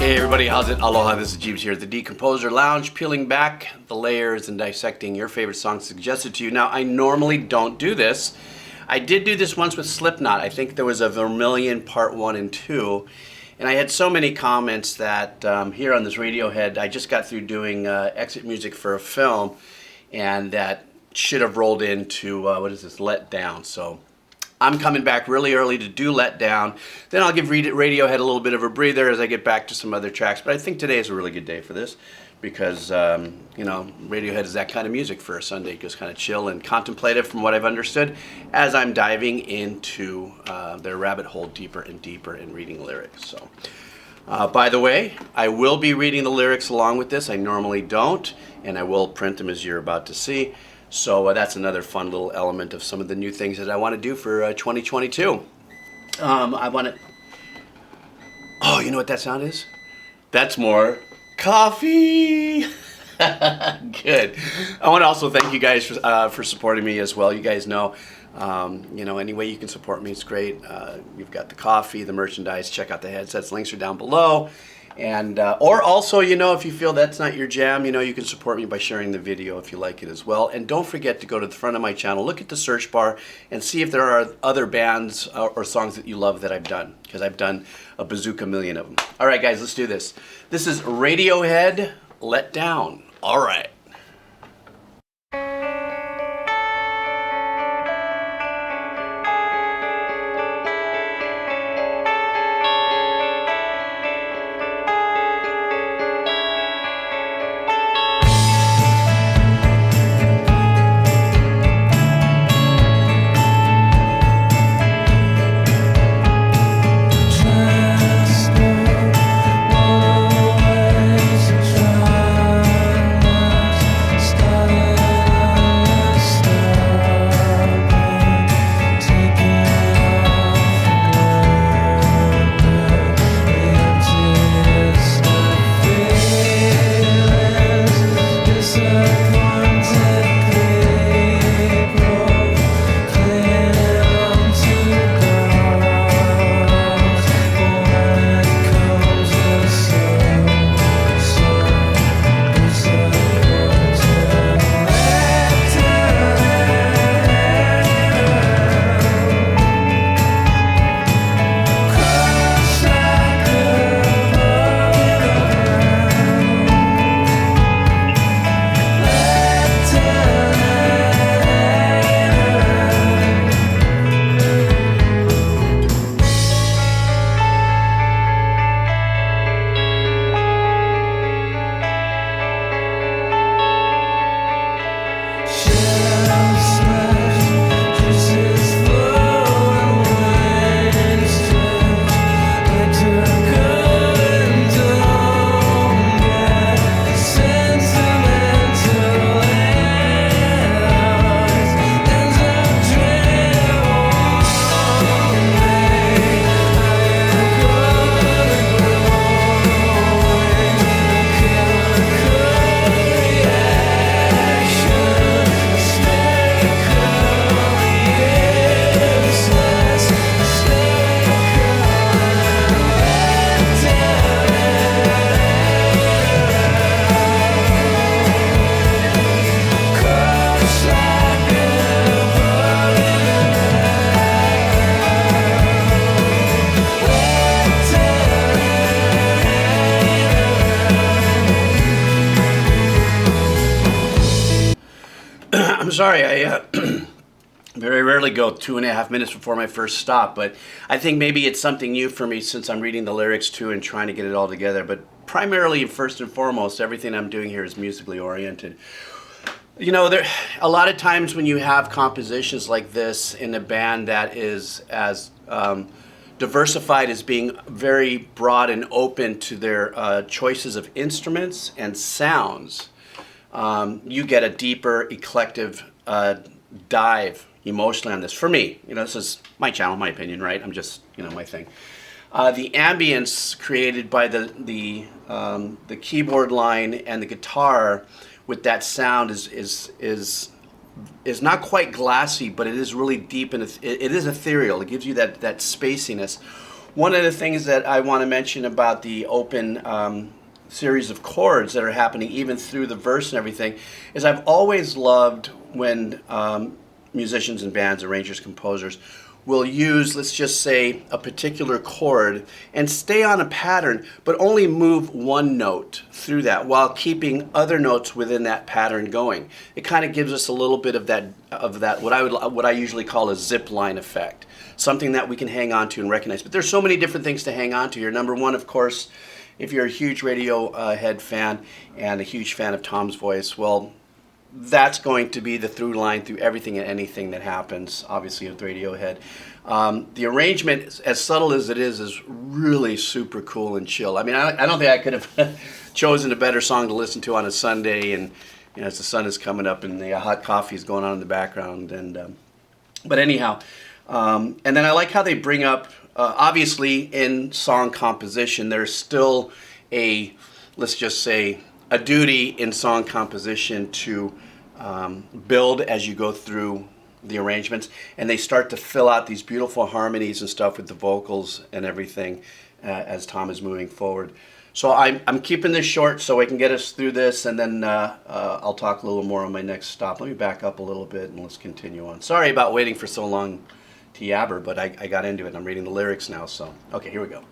Hey everybody, how's it? Aloha, this is Geebz here at the Decomposer Lounge, peeling back the layers and dissecting your favorite songs suggested to you. Now, I normally don't do this. I did do this once with Slipknot. I think there was a Vermilion Part 1 and 2. And I had so many comments that here on this Radiohead, I just got through doing exit music for a film, and that should have rolled into, Let Down. So I'm coming back really early to do Let Down. Then I'll give Radiohead a little bit of a breather as I get back to some other tracks. But I think today is a really good day for this because, Radiohead is that kind of music for a Sunday, just kind of chill and contemplative from what I've understood as I'm diving into their rabbit hole deeper and deeper in reading lyrics. So, by the way, I will be reading the lyrics along with this. I normally don't, and I will print them as you're about to see. So that's another fun little element of some of the new things that I want to do for 2022. I want to... Oh, you know what that sound is? That's more coffee. Good. I want to also thank you guys for supporting me as well. You guys know, any way you can support me is great. You've got the coffee, the merchandise. Check out the headsets. Links are down below. And or also, if you feel that's not your jam, you can support me by sharing the video if you like it as well. And don't forget to go to the front of my channel, look at the search bar, and see if there are other bands or songs that you love that I've done, because I've done a bazooka million of them. All right, guys, let's do this. This is Radiohead, Let Down. All right. I'm sorry, I very rarely go 2.5 minutes before my first stop, but I think maybe it's something new for me since I'm reading the lyrics too and trying to get it all together. But primarily, first and foremost, everything I'm doing here is musically oriented. A lot of times when you have compositions like this in a band that is as diversified as being very broad and open to their choices of instruments and sounds, you get a deeper, eclectic dive emotionally on this. For me, this is my channel, my opinion, right? I'm just, my thing. The ambience created by the keyboard line and the guitar with that sound is not quite glassy, but it is really deep and it is ethereal. It gives you that spaciness, One of the things that I want to mention about the open series of chords that are happening even through the verse and everything is I've always loved when musicians and bands, arrangers, composers will use, let's just say, a particular chord and stay on a pattern, but only move one note through that while keeping other notes within that pattern going. It kind of gives us a little bit of that what I usually call a zip line effect, something that we can hang on to and recognize. But there's so many different things to hang on to here. Number one, of course, if you're a huge Radiohead fan and a huge fan of Tom's voice, well, that's going to be the through line through everything and anything that happens, obviously, with Radiohead. The arrangement, as subtle as it is really super cool and chill. I mean, I don't think I could have chosen a better song to listen to on a Sunday, and as the sun is coming up and the hot coffee is going on in the background. But anyhow, and then I like how they bring up, obviously, in song composition, there's still let's just say, a duty in song composition to build as you go through the arrangements, and they start to fill out these beautiful harmonies and stuff with the vocals and everything as Tom is moving forward. So I'm keeping this short so I can get us through this, and then I'll talk a little more on my next stop. Let me back up a little bit and let's continue on. Sorry about waiting for so long to yabber, but I got into it. I'm reading the lyrics now, so okay, here we go.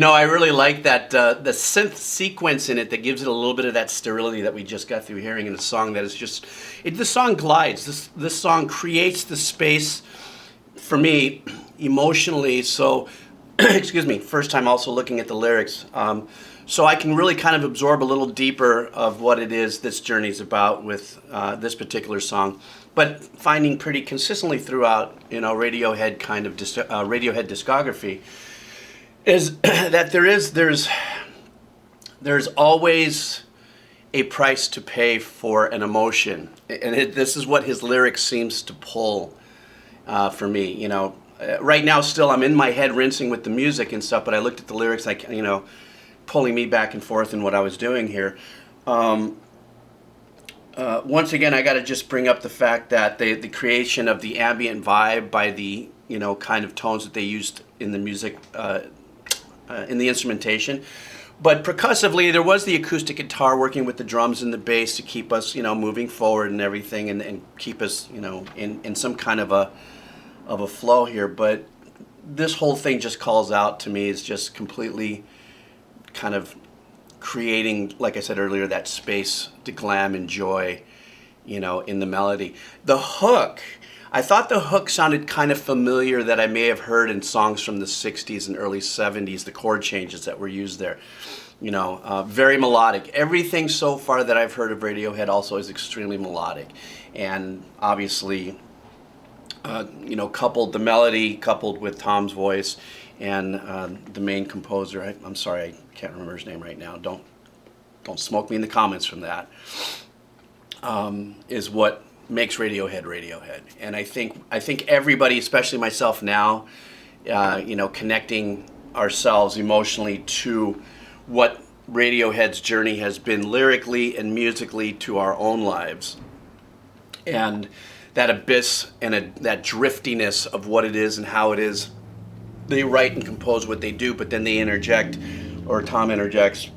I really like that the synth sequence in it that gives it a little bit of that sterility that we just got through hearing in a song that is just, this song glides. This song creates the space for me emotionally. So, excuse me, first time also looking at the lyrics. So I can really kind of absorb a little deeper of what it is this journey's about with this particular song. But finding pretty consistently throughout, Radiohead kind of Radiohead discography, is that there's always a price to pay for an emotion, and this is what his lyrics seems to pull for me. Right now, still I'm in my head rinsing with the music and stuff, but I looked at the lyrics, like pulling me back and forth in what I was doing here. Once again, I got to just bring up the fact that the creation of the ambient vibe by the kind of tones that they used in the music, in the instrumentation. But percussively, there was the acoustic guitar working with the drums and the bass to keep us, moving forward and everything, and keep us, in some kind of a flow here. But this whole thing just calls out to me as just completely kind of creating, like I said earlier, that space to glam and joy, in the melody. The hook, I thought the hook sounded kind of familiar, that I may have heard in songs from the 60s and early 70s, the chord changes that were used there. Very melodic. Everything so far that I've heard of Radiohead also is extremely melodic. And obviously, coupled the melody, coupled with Tom's voice, and the main composer, I'm sorry, I can't remember his name right now. Don't smoke me in the comments from that. Is what makes Radiohead Radiohead. And I think everybody, especially myself now, connecting ourselves emotionally to what Radiohead's journey has been lyrically and musically to our own lives, and that abyss and that driftiness of what it is and how it is. They write and compose what they do, but then they interject, or Tom interjects,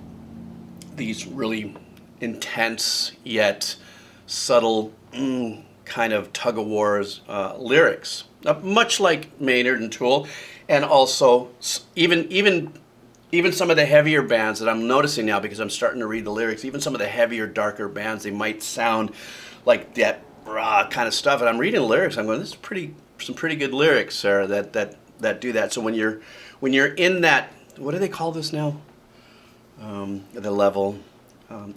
these really intense yet subtle kind of tug-of-wars lyrics, much like Maynard and Tool, and also even some of the heavier bands that I'm noticing now, because I'm starting to read the lyrics, even some of the heavier, darker bands, they might sound like that raw kind of stuff, and I'm reading the lyrics, I'm going, this is some pretty good lyrics, Sarah, that do that. So when you're in that, what do they call this now? The level,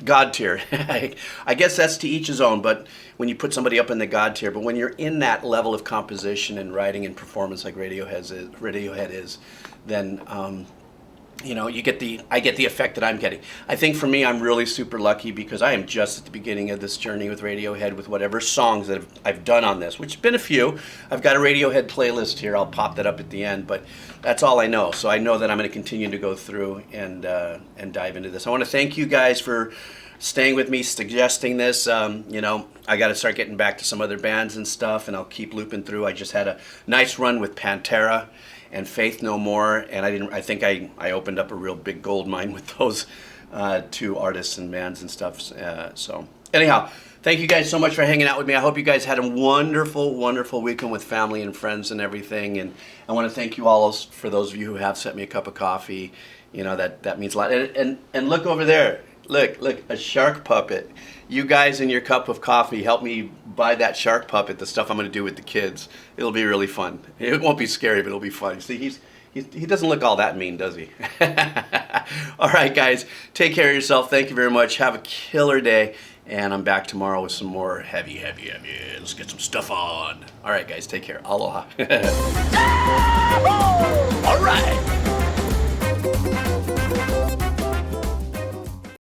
God tier. I guess that's to each his own, but when you put somebody up in the God tier, but when you're in that level of composition and writing and performance like Radiohead is, then I get the effect that I'm getting. I think for me, I'm really super lucky, because I am just at the beginning of this journey with Radiohead, with whatever songs that I've done on this, which have been a few. I've got a Radiohead playlist here. I'll pop that up at the end, but that's all I know. So I know that I'm going to continue to go through and dive into this. I want to thank you guys for staying with me, suggesting this. I got to start getting back to some other bands and stuff, and I'll keep looping through. I just had a nice run with Pantera and Faith No More, and I think I opened up a real big gold mine with those two artists and bands and stuff. So anyhow, thank you guys so much for hanging out with me. I hope you guys had a wonderful, wonderful weekend with family and friends and everything. And I want to thank you all for those of you who have sent me a cup of coffee. That means a lot. And look over there. Look, a shark puppet. You guys in your cup of coffee help me buy that shark puppet, the stuff I'm going to do with the kids. It'll be really fun. It won't be scary, but it'll be fun. See, he doesn't look all that mean, does he? All right, guys, take care of yourself. Thank you very much. Have a killer day. And I'm back tomorrow with some more heavy. Let's get some stuff on. All right, guys, take care. Aloha. All right.